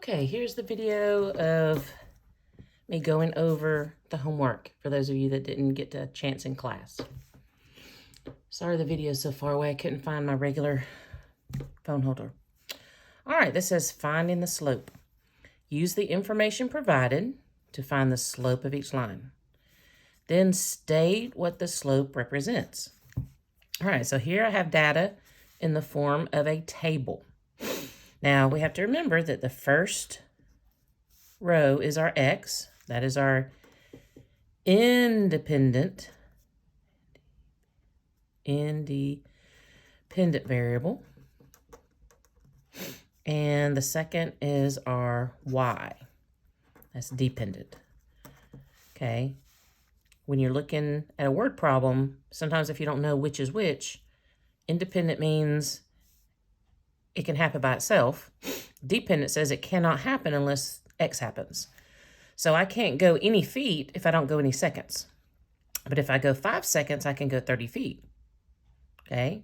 Okay, here's the video of me going over the homework for those of you that didn't get a chance in class. Sorry the video's so far away, I couldn't find my regular phone holder. All right, this says finding the slope. Use the information provided to find the slope of each line. Then state what the slope represents. All right, so here I have data in the form of a table. Now, we have to remember that the first row is our x. That is our independent variable. And the second is our y. That's dependent. Okay. When you're looking at a word problem, sometimes if you don't know which is which, independent means it can happen by itself. Dependent says it cannot happen unless x happens. So I can't go any feet if I don't go any seconds. But if I go 5 seconds, I can go 30 feet. Okay?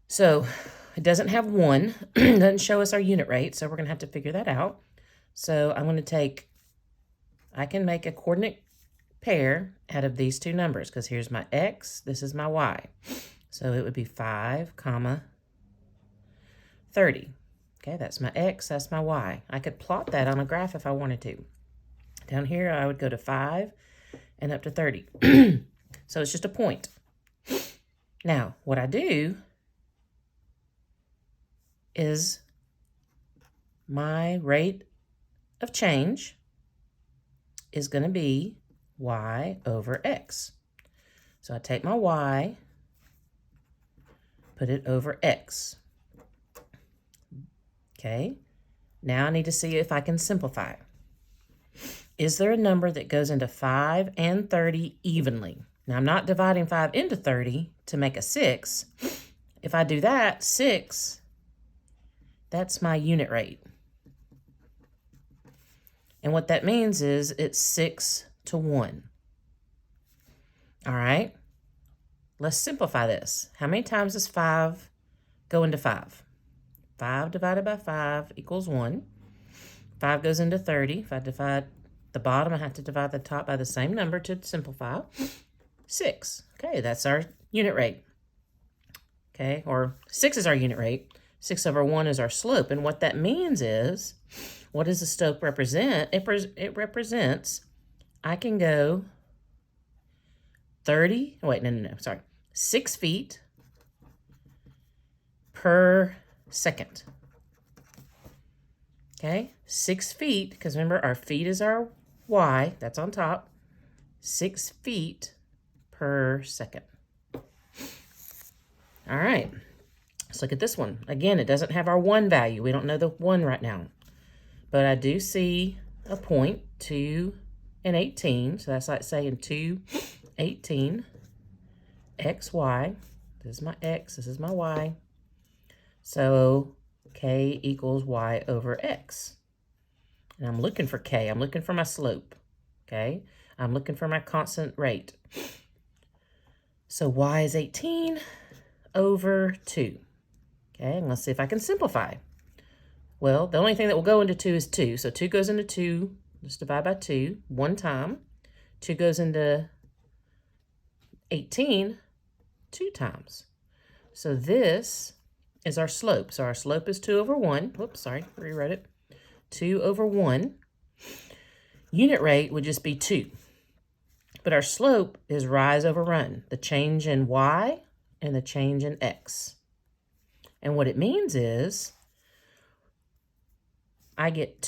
So it doesn't have 1. It doesn't show us our unit rate, so we're going to have to figure that out. So I'm going to I can make a coordinate pair out of these two numbers, because here's my x, this is my y. So it would be 5, 30. Okay, that's my x, that's my y. I could plot that on a graph if I wanted to. Down here, I would go to 5 and up to 30. So it's just a point. Now, what I do is my rate of change is going to be y over x. So I take my y, put it over x. Okay, now I need to see if I can simplify. Is there a number that goes into 5 and 30 evenly? Now, I'm not dividing 5 into 30 to make a 6. If I do that, 6, that's my unit rate. And what that means is it's 6 to 1. All right, let's simplify this. How many times does 5 go into 5? 5 divided by 5 equals 1. 5 goes into 30. If I divide the bottom, I have to divide the top by the same number to simplify. 6. Okay, that's our unit rate. Okay, or 6 is our unit rate. 6 over 1 is our slope. And what that means is, what does the slope represent? It represents, I can go 6 feet per second. Okay, 6 feet, because remember our feet is our y, that's on top. 6 feet per second. All right, let's look at this one. Again, it doesn't have our 1 value. We don't know the 1 right now. But I do see a point, 2 and 18. So that's like saying 2, 18, x, y. This is my x, this is my y. So k equals y over x. And I'm looking for k. I'm looking for my slope. Okay? I'm looking for my constant rate. So y is 18 over 2. Okay, and let's see if I can simplify. Well, the only thing that will go into 2 is 2. So 2 goes into 2. Let's divide by 2 one time. 2 goes into 18 2 times. So this is our slope. So our slope is 2 over 1. Whoops, sorry, rewrote it. 2 over 1. Unit rate would just be 2. But our slope is rise over run, the change in y and the change in x. And what it means is I get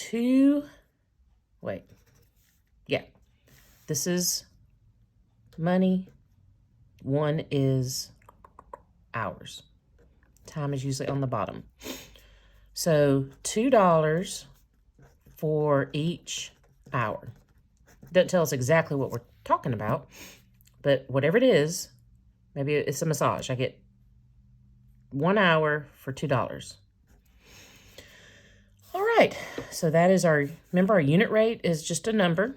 this is money. 1 is hours. Time is usually on the bottom. So $2 for each hour. Doesn't tell us exactly what we're talking about, but whatever it is, maybe it's a massage. I get 1 hour for $2. All right, so that is remember our unit rate is just a number,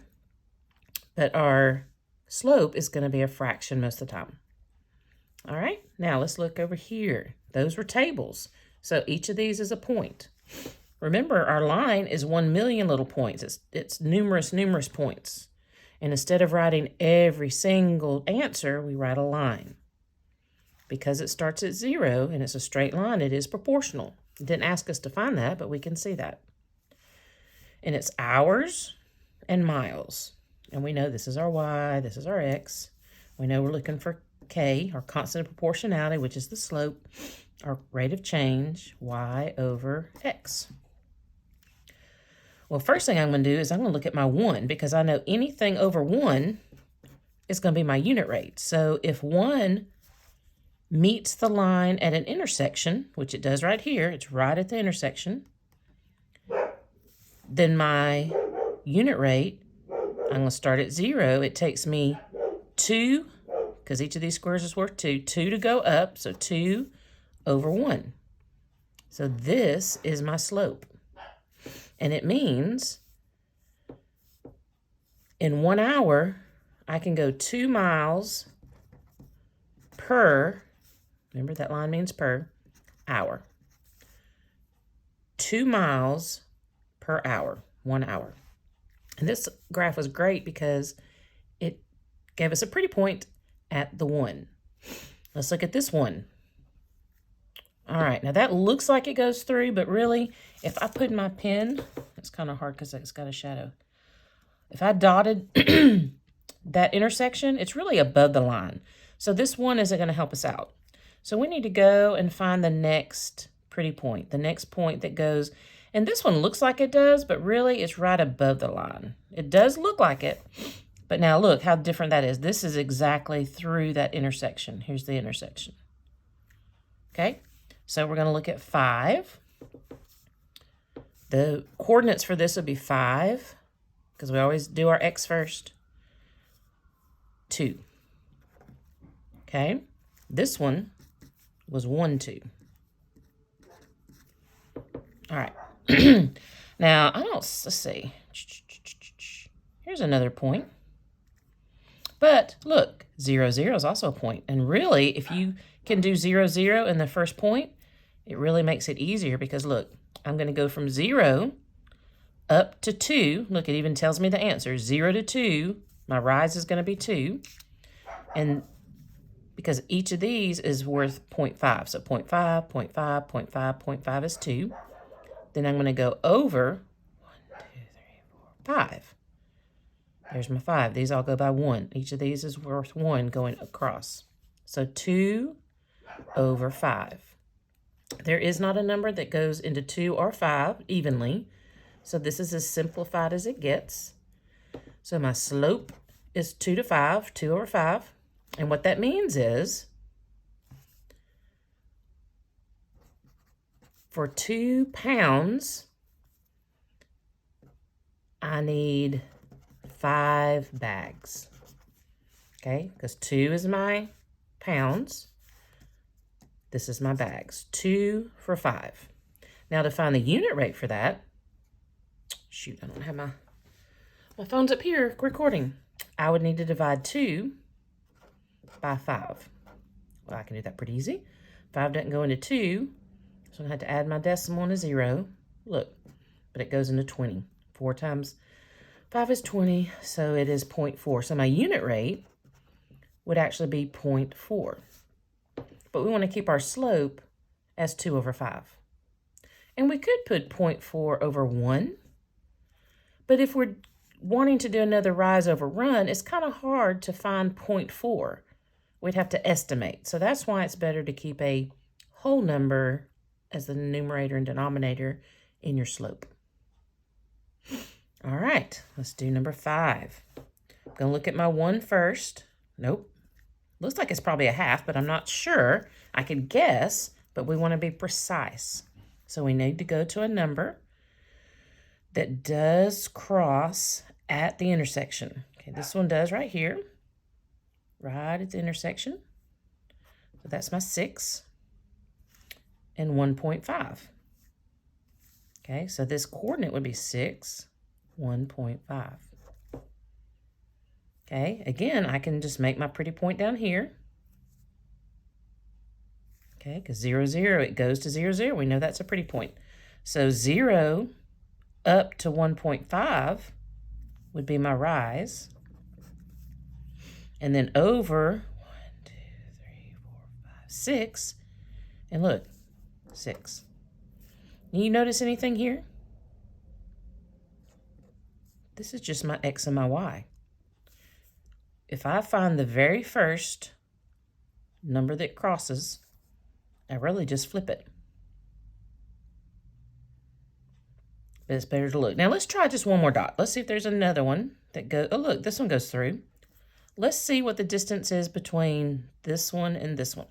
but our slope is going to be a fraction most of the time. All right, now let's look over here. Those were tables. So each of these is a point. remember our line is 1,000,000 little points. It's numerous points. And instead of writing every single answer, we write a line. Because it starts at 0 and it's a straight line, it is proportional. It didn't ask us to find that, but we can see that. And it's hours and miles. And we know this is our y, this is our x. We know we're looking for k, our constant of proportionality, which is the slope, our rate of change, y over x. Well, first thing I'm going to do is I'm going to look at my 1, because I know anything over 1 is going to be my unit rate. So if 1 meets the line at an intersection, which it does right here, it's right at the intersection, then my unit rate, I'm going to start at 0. It takes me 2, because each of these squares is worth 2 to go up, so 2 over 1. So this is my slope. And it means in 1 hour, I can go 2 miles per, remember that line means per, hour. 2 miles per hour, 1 hour. And this graph was great because it gave us a pretty point at the 1. Let's look at this one. All right, now that looks like it goes through, but really, if I put my pen, it's kind of hard because it's got a shadow. If I dotted that intersection, it's really above the line. So this one isn't going to help us out. So we need to go and find the next pretty point, the next point that goes, and this one looks like it does, but really it's right above the line. It does look like it, but now look how different that is. This is exactly through that intersection. Here's the intersection. Okay, so we're going to look at 5. The coordinates for this would be 5, because we always do our x first. 2. Okay, this one was 1, 2. All right. Now, let's see. Here's another point. But look, 0, 0 is also a point. And really, if you can do 0, 0 in the first point, it really makes it easier because look, I'm going to go from 0 up to 2. Look, it even tells me the answer. 0 to 2, my rise is going to be 2. And because each of these is worth 0.5. So 0.5, 0.5, 0.5, 0.5 is 2. Then I'm going to go over 1, 2, 3, 4, 5. There's my 5. These all go by 1. Each of these is worth 1 going across. So 2 over 5. There is not a number that goes into 2 or 5 evenly. So this is as simplified as it gets. So my slope is 2 to 5, 2 over 5. And what that means is for 2 pounds, I need 5 bags. Okay, because 2 is my pounds. This is my bags. 2 for 5. Now to find the unit rate for that, shoot, I don't have my phone's up here recording. I would need to divide 2 by 5. Well, I can do that pretty easy. 5 doesn't go into 2, so I have to add my decimal and a 0. Look, but it goes into 20. 4 times 5 is 20, so it is 0.4. So my unit rate would actually be 0.4. But we want to keep our slope as 2 over 5. And we could put 0.4 over 1. But if we're wanting to do another rise over run, it's kind of hard to find 0.4. We'd have to estimate. So that's why it's better to keep a whole number as the numerator and denominator in your slope. All right, let's do number 5. I'm going to look at my 1 first. Nope. Looks like it's probably a half, but I'm not sure. I could guess, but we want to be precise. So we need to go to a number that does cross at the intersection. Okay, this one does right here, right at the intersection. So that's my 6 and 1.5. Okay, so this coordinate would be 6, 1.5. Okay, again, I can just make my pretty point down here. Okay, because 0, 0, it goes to 0, 0. We know that's a pretty point. So 0 up to 1.5 would be my rise. And then over 1, 2, 3, 4, 5, 6. And look, 6. You notice anything here? This is just my X and my Y. If I find the very first number that crosses, I really just flip it. But it's better to look. Now let's try just one more dot. Let's see if there's another one that goes, oh look, this one goes through. Let's see what the distance is between this one and this one.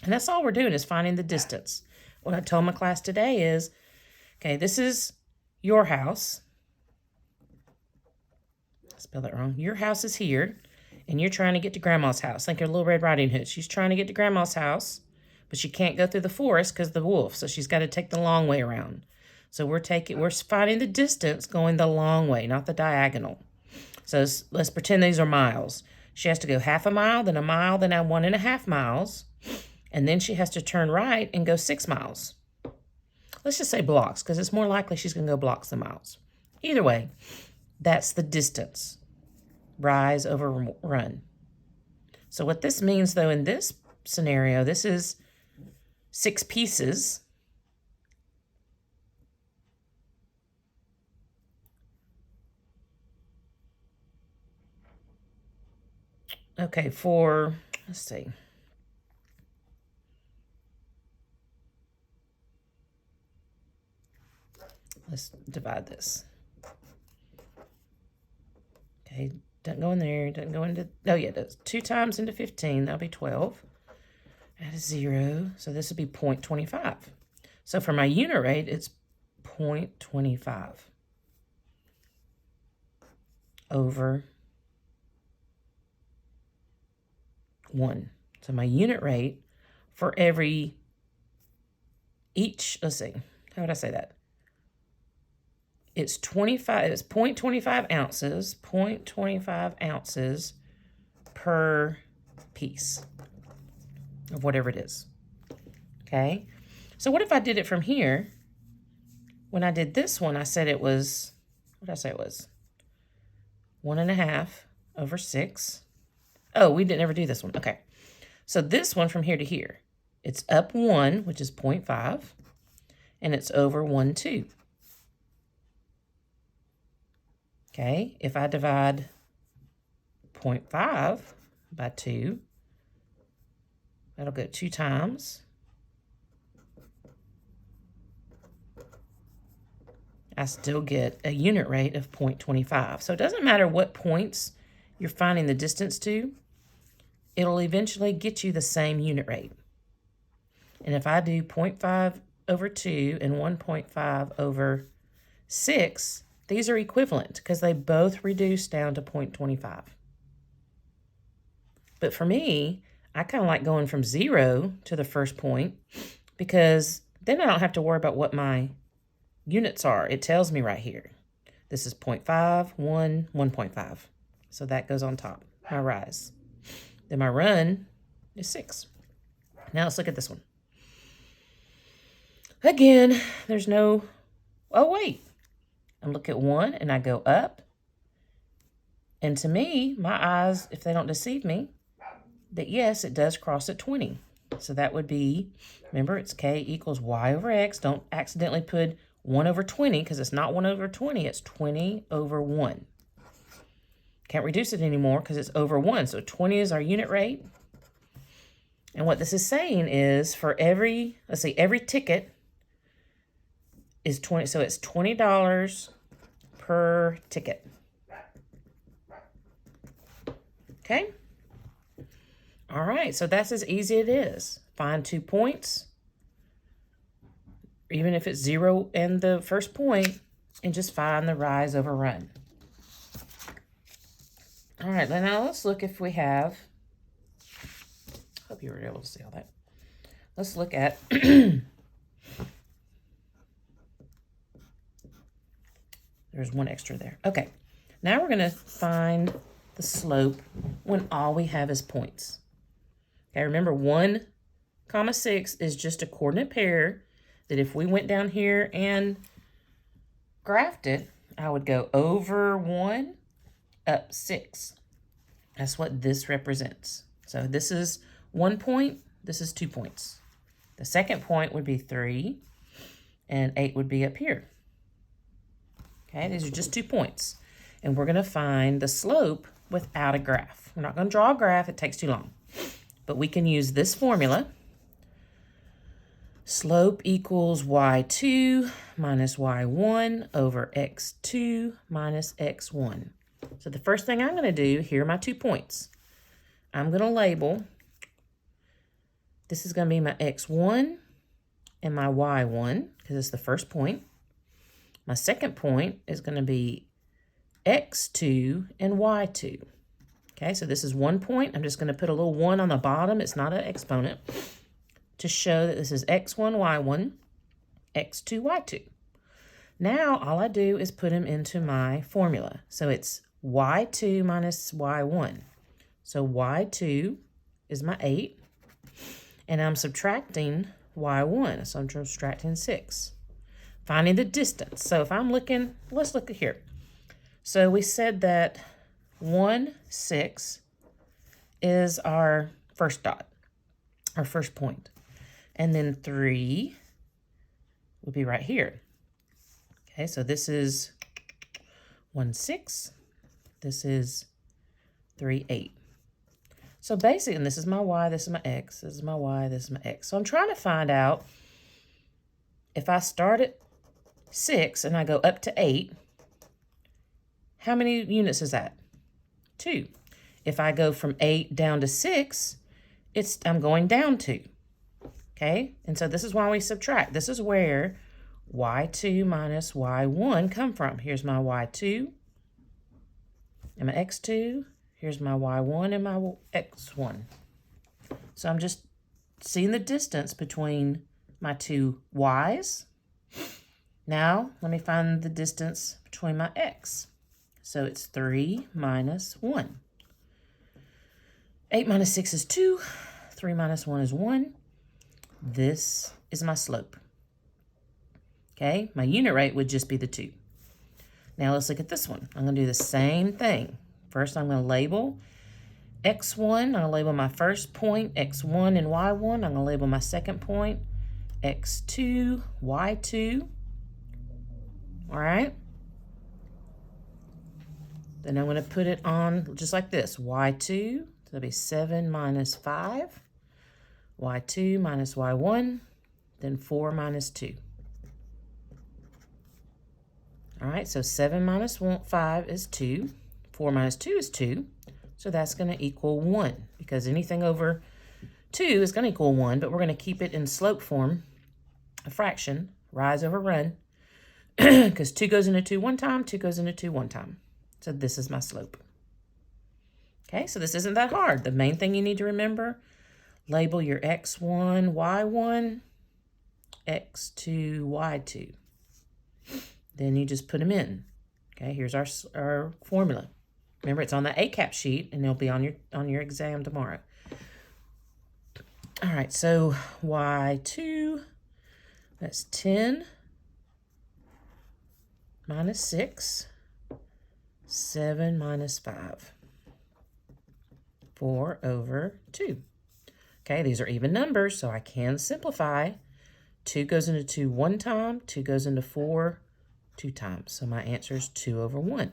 And that's all we're doing is finding the distance. What I told my class today is, okay, this is your house. I spelled that wrong. Your house is here, and you're trying to get to Grandma's house. Think of Little Red Riding Hood. She's trying to get to Grandma's house, but she can't go through the forest because of the wolf, so she's got to take the long way around. So we're finding the distance going the long way, not the diagonal. So let's pretend these are miles. She has to go half a mile, then 1.5 miles, and then she has to turn right and go 6 miles. Let's just say blocks, because it's more likely she's going to go blocks than miles. Either way, that's the distance. Rise over run. So what this means, though, in this scenario, this is 6 pieces. Okay, let's see. Let's divide this. Okay, doesn't go in there, doesn't go into, oh yeah, it does. 2 times into 15, that'll be 12. Add a 0, so this would be 0.25. So for my unit rate, it's 0.25 over 1. So my unit rate for let's see, how would I say that? It's 0.25 ounces, 0.25 ounces per piece of whatever it is. Okay, so what if I did it from here? When I did this one, I said it was, what did I say it was? 1.5 over 6. Oh, we didn't ever do this one. Okay, so this one from here to here, it's up 1, which is 0.5, and it's over 1, 2. Okay, if I divide 0.5 by 2, that'll go 2 times. I still get a unit rate of 0.25. So it doesn't matter what points you're finding the distance to, it'll eventually get you the same unit rate. And if I do 0.5 over 2 and 1.5 over 6, these are equivalent because they both reduce down to 0.25. But for me, I kind of like going from 0 to the first point because then I don't have to worry about what my units are. It tells me right here. This is 0.5, 1, 1.5. So that goes on top, my rise. Then my run is 6. Now let's look at this one. Again, there's no, oh wait. I look at 1 and I go up. And to me, my eyes, if they don't deceive me, that yes, it does cross at 20. So that would be, remember, it's K equals Y over X. Don't accidentally put 1 over 20 because it's not 1 over 20. It's 20 over 1. Can't reduce it anymore because it's over 1. So 20 is our unit rate. And what this is saying is for every ticket is 20. So it's $20 per ticket. Okay. All right. So that's as easy as it is. Find 2 points, even if it's 0 and the first point, and just find the rise over run. All right. Now let's look if we have, hope you were able to see all that. Let's look at there's one extra there. Okay, now we're going to find the slope when all we have is points. Okay, remember 1, 6 is just a coordinate pair. that if we went down here and graphed it, I would go over 1, up 6. That's what this represents. So this is 1 point, this is 2 points. The second point would be 3, and 8 would be up here. Okay, these are just 2 points. And we're going to find the slope without a graph. We're not going to draw a graph, it takes too long. But we can use this formula. Slope equals y2 minus y1 over x2 minus x1. So the first thing I'm going to do, here are my 2 points. I'm going to label, this is going to be my x1 and my y1, because it's the first point. My second point is going to be x2 and y2. Okay, so this is 1 point. I'm just going to put a little 1 on the bottom. It's not an exponent, to show that this is x1, y1, x2, y2. Now, all I do is put them into my formula. So it's y2 minus y1. So y2 is my 8, and I'm subtracting y1, so I'm subtracting 6. Finding the distance. So if I'm looking, let's look at here. So we said that 1, 6 is our first dot, our first point. And then 3 would be right here. Okay, so this is 1, 6. This is 3, 8. So basically, and this is my y, this is my x, this is my y, this is my x. So I'm trying to find out if I start at 6 and I go up to 8, how many units is that? 2. If I go from 8 down to 6, I'm going down 2. Okay, and so this is why we subtract. This is where y2 minus y1 come from. Here's my y2 and my x2. Here's my y1 and my x1. So I'm just seeing the distance between my 2 y's. Now, let me find the distance between my x. So it's 3 minus 1. 8 minus 6 is 2. 3 minus 1 is 1. This is my slope. Okay, my unit rate would just be the 2. Now let's look at this one. I'm going to do the same thing. First, I'm going to label x1. I'm going to label my first point, x1 and y1. I'm going to label my second point, x2, y2. All right. Then I'm going to put it on just like this, y2. So that'll be 7 minus 5. y2 minus y1, then 4 minus 2. All right, so 7 minus 5 is 2. 4 minus 2 is 2. So that's going to equal 1, because anything over 2 is going to equal 1, but we're going to keep it in slope form, a fraction, rise over run, because 2 goes into 2 one time, 2 goes into 2 one time. So this is my slope. Okay, so this isn't that hard. The main thing you need to remember, label your x1, y1, x2, y2. Then you just put them in. Okay, here's our formula. Remember, it's on the ACAP sheet, and it'll be on your exam tomorrow. All right, so y2, that's 10 minus 6, 7 minus 5, 4 over 2. Okay, these are even numbers, so I can simplify. 2 goes into 2 one time, 2 goes into 4 2 times. So my answer is 2 over 1.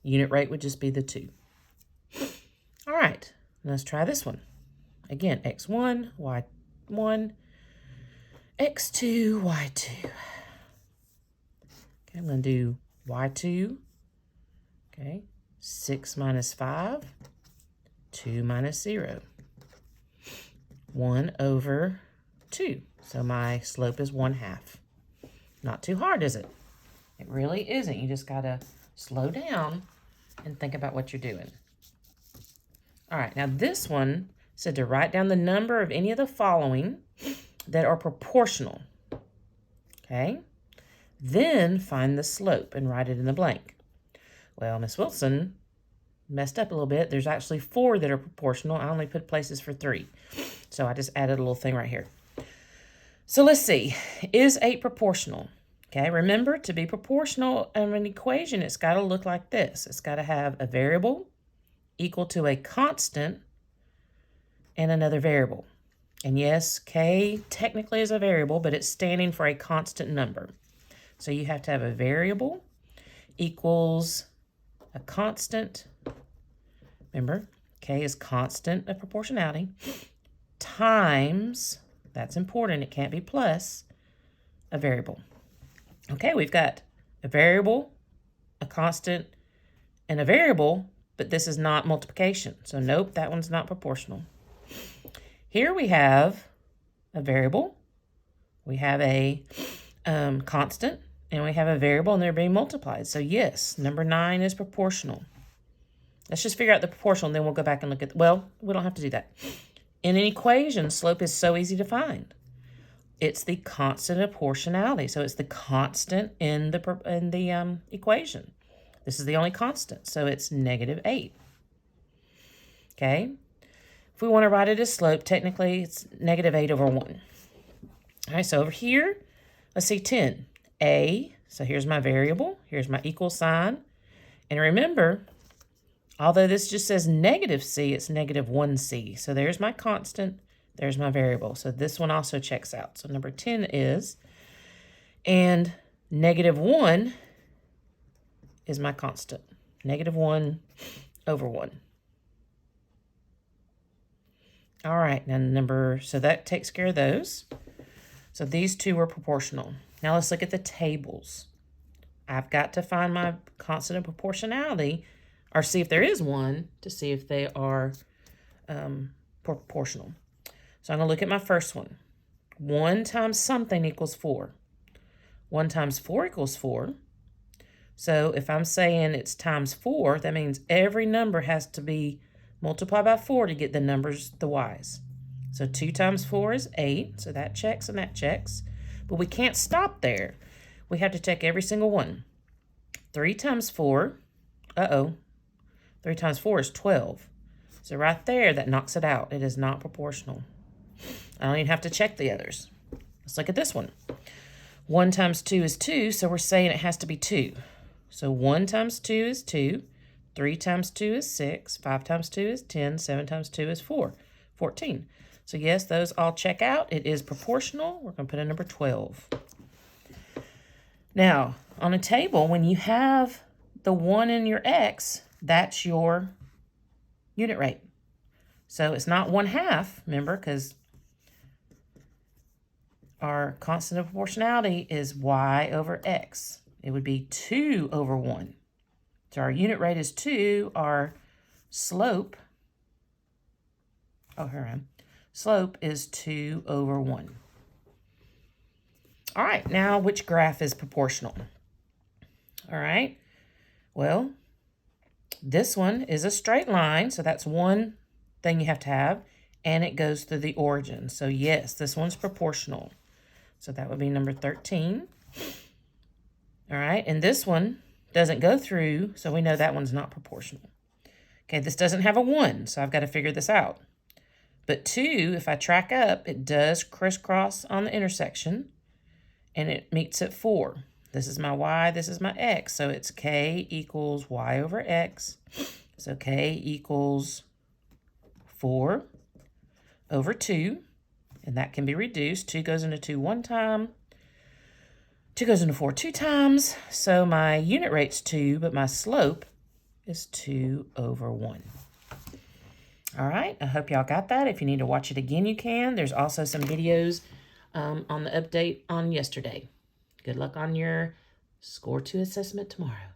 Unit rate would just be the 2. All right, let's try this one. Again, x1, y1, x2, y2. Okay, I'm going to do y2. Okay, 6 minus 5, 2 minus 0. 1 over 2. So my slope is 1/2. Not too hard, is it? It really isn't. You just got to slow down and think about what you're doing. All right, now this one said to write down the number of any of the following that are proportional. Okay? Then find the slope and write it in the blank. Well, Miss Wilson messed up a little bit. There's actually 4 that are proportional. I only put places for 3. So I just added a little thing right here. So let's see, is 8 proportional? Okay, remember, to be proportional in an equation, it's got to look like this. It's got to have a variable equal to a constant and another variable. And yes, k technically is a variable, but it's standing for a constant number. So you have to have a variable equals a constant. Remember, k is constant of proportionality, times, that's important, it can't be plus, a variable. Okay, we've got a variable, a constant, and a variable, but this is not multiplication. So nope, that one's not proportional. Here we have a variable, we have a constant, and we have a variable, and they're being multiplied. So yes, number 9 is proportional. Let's just figure out the proportional, and then we'll go back and look at, well, we don't have to do that. In an equation, slope is so easy to find. It's the constant of proportionality. So it's the constant in the equation. This is the only constant, so it's -8. Okay? If we want to write it as slope, technically it's -8 over 1. All right, so over here, let's see 10. A, so here's my variable, here's my equal sign. And remember, although this just says -c, it's -1c. So there's my constant, there's my variable. So this one also checks out. So number 10 is, and -1 is my constant. -1 over 1. All right, now so that takes care of those. So these two are proportional. Now let's look at the tables. I've got to find my constant of proportionality, or see if there is one, to see if they are proportional. So I'm going to look at my first one. 1 times something equals 4. 1 times 4 equals 4. So if I'm saying it's times 4, that means every number has to be multiplied by 4 to get the numbers, the y's. So 2 times 4 is 8, so that checks and that checks. But we can't stop there. We have to check every single one. 3 times 4, 3 times 4 is 12. So right there, that knocks it out. It is not proportional. I don't even have to check the others. Let's look at this one. 1 times 2 is 2, so we're saying it has to be 2. So 1 times 2 is 2. 3 times 2 is 6. 5 times 2 is 10. 7 times 2 is 14. So yes, those all check out. It is proportional. We're going to put a number 12. Now, on a table, when you have the 1 in your x, that's your unit rate. So it's not 1/2, remember, because our constant of proportionality is y over x. It would be 2 over 1. So our unit rate is 2. Our slope, slope is 2 over 1. All right, now which graph is proportional? All right, well, this one is a straight line, so that's one thing you have to have, and it goes through the origin. So yes, this one's proportional. So that would be number 13. All right, and this one doesn't go through, so we know that one's not proportional. Okay, this doesn't have a 1, so I've got to figure this out. But 2, if I track up, it does crisscross on the intersection, and it meets at 4. This is my y, this is my x, so it's k equals y over x. So k equals 4 over 2, and that can be reduced. 2 goes into 2 one time. 2 goes into 4 2 times. So my unit rate's 2, but my slope is 2 over 1. All right, I hope y'all got that. If you need to watch it again, you can. There's also some videos on the update on yesterday. Good luck on your Score 2 assessment tomorrow.